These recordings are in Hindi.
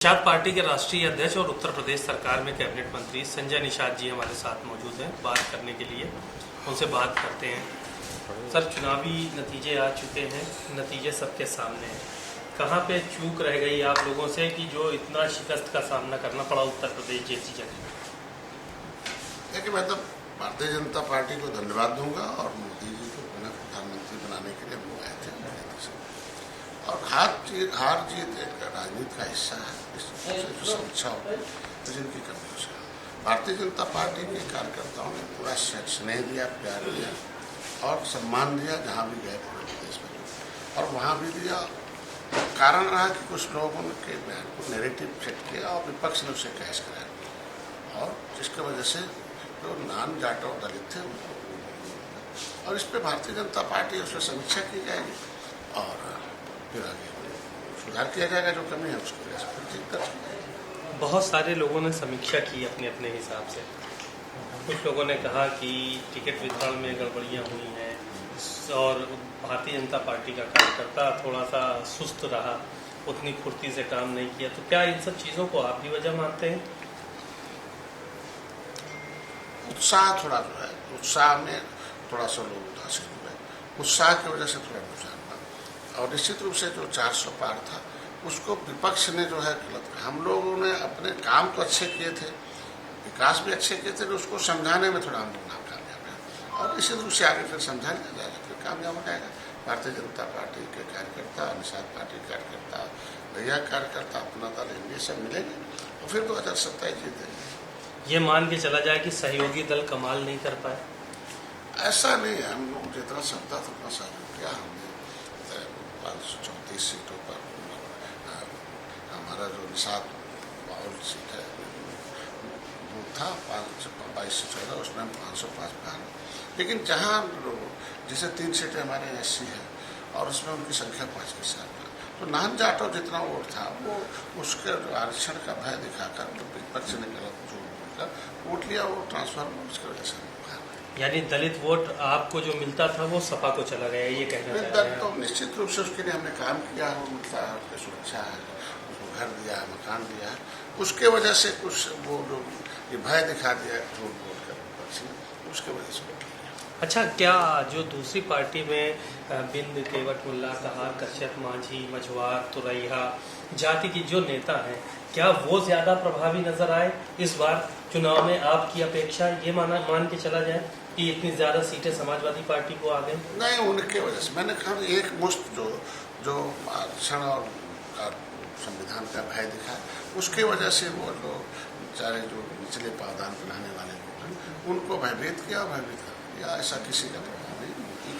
निषाद पार्टी के राष्ट्रीय अध्यक्ष और उत्तर प्रदेश सरकार में कैबिनेट मंत्री संजय निषाद जी हमारे साथ मौजूद हैं बात करने के लिए। उनसे बात करते हैं। सर, चुनावी नतीजे आ चुके हैं, नतीजे सबके सामने हैं। कहाँ पे चूक रह गई आप लोगों से कि जो इतना शिकस्त का सामना करना पड़ा उत्तर प्रदेश जैसी जगह? देखिए, मैं तो भारतीय जनता पार्टी को धन्यवाद दूंगा और मोदी जी को पुनः प्रधानमंत्री बनाने के लिए वो आए थे और हार जीत एक राजनीति का हिस्सा है। जो समीक्षा हो तो जिनकी कमी हो सके। भारतीय जनता पार्टी के कार्यकर्ताओं ने पूरा स्नेह दिया, प्यार दिया और सम्मान दिया जहाँ भी गए पूरे प्रदेश में, और वहाँ भी दिया। कारण रहा कि कुछ लोगों के बयान को नेगेटिव सेट किया और विपक्ष ने उसे कैश कराया, और जिसकी वजह से जो नान जाटो दलित थे उनको, और इस पर भारतीय जनता पार्टी उसमें समीक्षा की जाएगी और फिर आगे सुधार किया जाएगा। जो कमी है उसको ठीक कर। बहुत सारे लोगों ने समीक्षा की अपने अपने हिसाब से। कुछ लोगों ने कहा कि टिकट वितरण में गड़बड़ियां हुई हैं और भारतीय जनता पार्टी का कार्यकर्ता थोड़ा सा सुस्त रहा, उतनी फुर्ती से काम नहीं किया। तो क्या इन सब चीज़ों को आप भी वजह मानते हैं? उत्साह थोड़ा जो है, उत्साह में थोड़ा सा लोग उदासीन हुए, उत्साह की वजह से थोड़ा नुकसान हुआ। और निश्चित रूप से जो 400 पार था उसको विपक्ष ने जो है गलत कहा। हम लोगों ने अपने काम तो अच्छे किए थे, विकास भी अच्छे किए थे, तो उसको समझाने में थोड़ा हम लोग नाकामयाब हैं, और निश्चित रूप से आगे फिर समझाने जाएगा, फिर कामयाब हो जाएगा। भारतीय जनता पार्टी के कार्यकर्ता, निषाद पार्टी के कार्यकर्ता, भैया कार्यकर्ता, अपना दल, इनमें सब मिलेंगे और फिर 2027 जीतेंगे। ये मान के चला जाए कि सहयोगी दल कमाल नहीं कर पाए? ऐसा नहीं है। हम लोग जितना क्षमता था उतना सहयोग किया हमने। 534 सीटों पर हमारा जो निषाद बाहुल सीट है वो था 522 से 14, उसमें हम 505 पार। लेकिन जहाँ जैसे 3 सीटें हमारे SC है और उसमें उनकी संख्या 5 के साथ, तो नान जाटो जितना वोट था वो उसके आरक्षण का भय दिखाकर जो विपक्ष ने गलत जो वोट लिया वो ट्रांसफर उसकी वजह से। यानी दलित वोट आपको जो मिलता था वो सपा को चला गया, ये कहना चाह रहे हैं? तो निश्चित रूप से उसके लिए हमने काम किया है, मिलता है, उसकी सुरक्षा है, उसको घर दिया है, मकान दिया है, उसके वजह से कुछ वो लोग ये भय दिखा दिया झूठ बोल कर विपक्ष ने, उसके वजह से वोट किया। अच्छा, क्या जो दूसरी पार्टी में बिंद केवट मुल्ला, कहार कश्यप, मांझी, मझवार, तुरैया जाति की जो नेता हैं, क्या वो ज्यादा प्रभावी नजर आए इस बार चुनाव में आपकी अपेक्षा? ये मान के चला जाए कि इतनी ज्यादा सीटें समाजवादी पार्टी को आ गई? नहीं, उनके वजह से मैंने कहा एक मुश्त जो आरक्षण और संविधान का भय दिखा, उसके वजह से वो लोग चाहे जो निचले पावदान बनाने वाले लोग हैं उनको भयभीत किया और भयभीत कर दिया। ऐसा किसी का प्रभाव नहीं, मोदी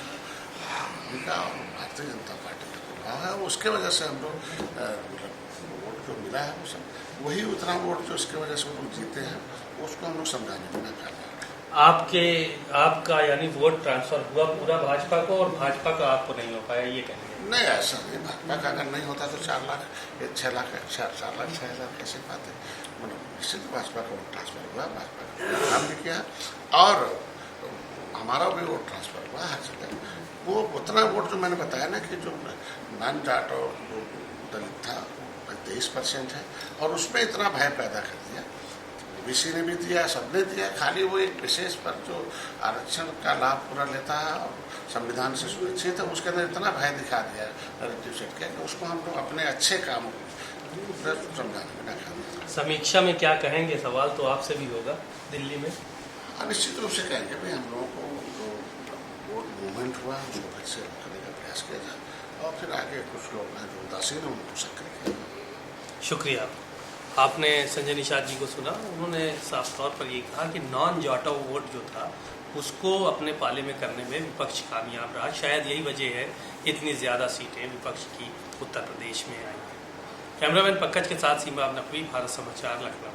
का और भारतीय जनता पार्टी का प्रभाव है। उसके वजह से हम लोग वोट जो मिला है वो सब वही उतना वोट जो उसके वजह से वो लोग जीते हैं, उसको हम लोग समझाने में नाकामयाब। आपका यानी वोट ट्रांसफर हुआ पूरा भाजपा को और भाजपा का आपको नहीं हो पाया, ये कहेंगे? नहीं, ऐसा नहीं। भाजपा का अगर नहीं होता तो 4 लाख 6 लाख 4 लाख 6 हज़ार कैसे पाते? मतलब निश्चित भाजपा का वोट ट्रांसफर हुआ, भाजपा का काम भी किया और हमारा भी वोट ट्रांसफर हुआ हर जगह। वो उतना वोट जो मैंने बताया ना कि जो नान जाटो जो दलित था 23% है, और उसमें इतना भय पैदा कर दिया। OBC ने भी दिया, सबने दिया, खाली वो एक विशेष पर जो आरक्षण का लाभ पूरा लेता है और संविधान से सुरक्षित है, उसके अंदर इतना भय दिखा दिया कि उसको हम लोग अपने अच्छे काम समझाने में नाकाम। समीक्षा में क्या कहेंगे? सवाल तो आपसे भी होगा दिल्ली में। निश्चित रूप से कहेंगे भाई हम लोगों को जो वोट मूवमेंट हुआ उसको फिर से करने का प्रयास किया जाए और फिर आगे कुछ लोग हैं जो उदासीन हैं उनको सक्रिय किया। शुक्रिया। आपने संजय निषाद जी को सुना, उन्होंने साफ तौर पर ये कहा कि नॉन जाटो वोट जो था उसको अपने पाले में करने में विपक्ष कामयाब रहा। शायद यही वजह है इतनी ज़्यादा सीटें विपक्ष की उत्तर प्रदेश में आई। कैमरामैन पंकज के साथ सीमा नकवी, भारत समाचार, लखनऊ।